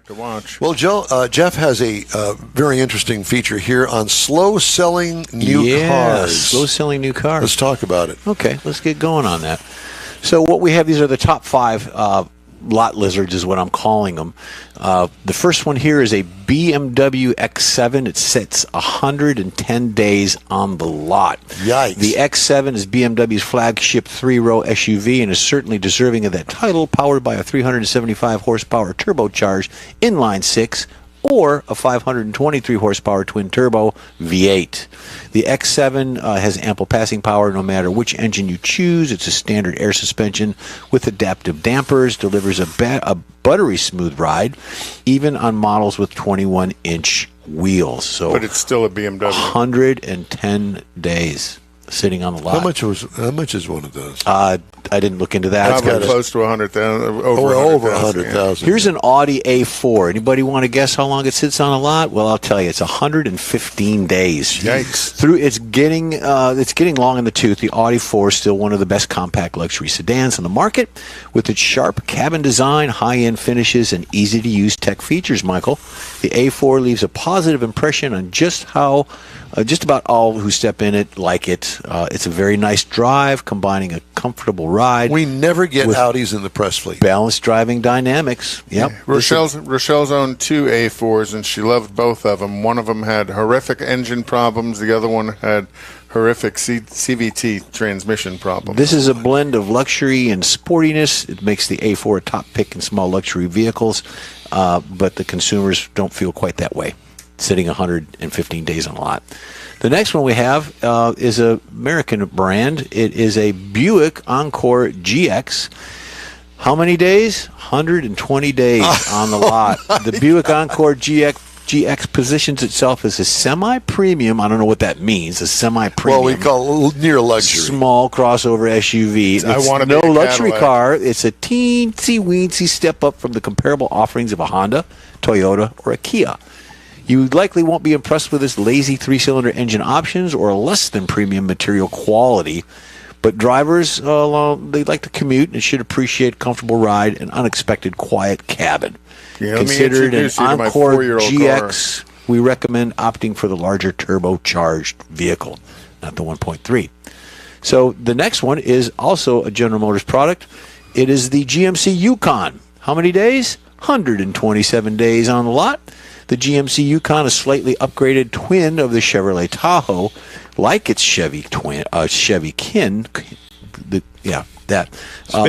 to watch. Well, Jeff has a very interesting feature here on slow-selling new cars. Slow-selling new cars. Let's talk about it. Okay, let's get going on that. So what we have, these are the top 5 lot lizards is what I'm calling them. The first one here is a BMW X7. It sits 110 days on the lot. Yikes. The X7 is BMW's flagship 3-row SUV and is certainly deserving of that title, powered by a 375 horsepower turbocharged inline-6 or a 523 horsepower twin-turbo V8. The X7 has ample passing power no matter which engine you choose. It's a standard air suspension with adaptive dampers, delivers a buttery smooth ride, even on models with 21-inch wheels. So, but it's still a BMW. 110 days sitting on the lot. How much is one of those? I didn't look into that. Probably close to 100,000. Over 100,000. Here's an Audi A4. Anybody want to guess how long it sits on a lot? Well, I'll tell you, it's 115 days. Yikes! It's getting long in the tooth. The Audi 4 is still one of the best compact luxury sedans on the market, with its sharp cabin design, high-end finishes, and easy-to-use tech features. Michael, the A4 leaves a positive impression on just about all who step in it like it. It's a very nice drive, combining a comfortable ride. We never get Audis in the press fleet. Balanced driving dynamics. Yep. Yeah. Rochelle's owned 2 A4s, and she loved both of them. One of them had horrific engine problems. The other one had horrific CVT transmission problems. This is a blend of luxury and sportiness. It makes the A4 a top pick in small luxury vehicles, but the consumers don't feel quite that way, sitting 115 days on a lot. The next one we have is an American brand. It is a Buick Encore GX. How many days? 120 days on the lot. The Buick Encore GX positions itself as a semi-premium. I don't know what that means. A semi-premium. Well, we call it near luxury. Small crossover SUV. It's no luxury car. It's a teensy-weensy step up from the comparable offerings of a Honda, Toyota, or a Kia. You likely won't be impressed with its lazy 3-cylinder engine options or less than premium material quality, but drivers, they like to commute and should appreciate comfortable ride and unexpected quiet cabin. Yeah, Considered an Encore GX, car. We recommend opting for the larger turbocharged vehicle, not the 1.3. So the next one is also a General Motors product. It is the GMC Yukon. How many days? 127 days on the lot. The GMC Yukon, a slightly upgraded twin of the Chevrolet Tahoe, like its Chevy kin. Spit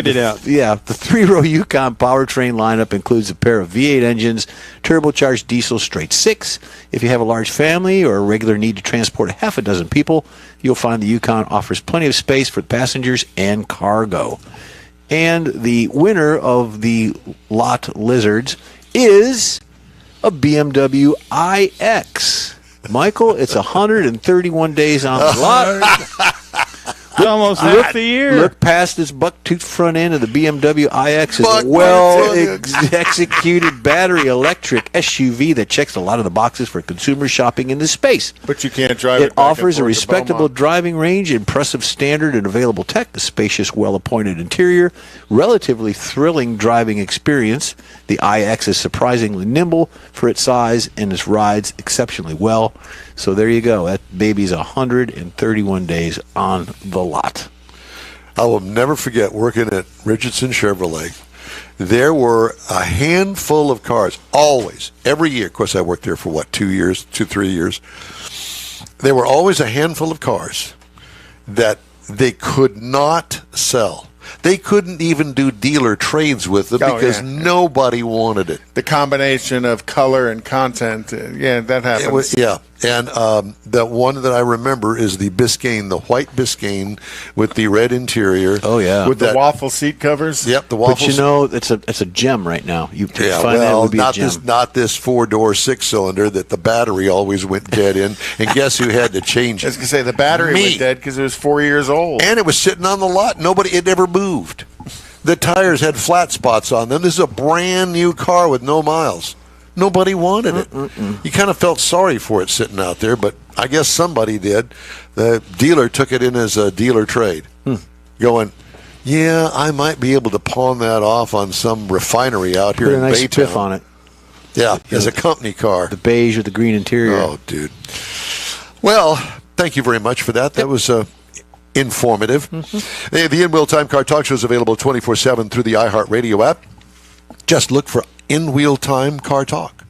it out. Yeah, the 3-row Yukon powertrain lineup includes a pair of V8 engines, turbocharged diesel straight 6. If you have a large family or a regular need to transport a half a dozen people, you'll find the Yukon offers plenty of space for passengers and cargo. And the winner of the lot lizards is a BMW iX. Michael, it's 131 days on the lot. Almost half the year. Look past this buck-toothed front end of the BMW iX. It's a well-executed battery electric SUV that checks a lot of the boxes for consumer shopping in this space. But you can't drive it. It offers a respectable driving range, impressive standard and available tech, a spacious, well-appointed interior, relatively thrilling driving experience. The iX is surprisingly nimble for its size and it rides exceptionally well. So there you go. That baby's 131 days on the lot. I will never forget working at Richardson Chevrolet. There were a handful of cars, always, every year. Of course, I worked there for, 3 years. There were always a handful of cars that they could not sell. They couldn't even do dealer trades with them because nobody wanted it. The combination of color and content, that happens. And the one that I remember is the Biscayne, the white Biscayne with the red interior. Oh, yeah. With the waffle seat covers. Yep, the waffle. But it's a gem right now. You find that it would be a gem. Not this 4-door 6-cylinder that the battery always went dead in. And guess who had to change it? I was going to say, the battery went dead because it was 4 years old. And it was sitting on the lot. It never moved. The tires had flat spots on them. This is a brand new car with no miles. Nobody wanted it. You kind of felt sorry for it sitting out there, but I guess somebody did. The dealer took it in as a dealer trade, going, I might be able to pawn that off on some refinery out here in Baytown. Put a nice spiff on it. Yeah, as a company car. The beige with the green interior. Oh, dude. Well, thank you very much for that. That was informative. The In-Wheel Time Car Talk Show is available 24/7 through the iHeart Radio app. Just look for In-Wheel Time Car Talk.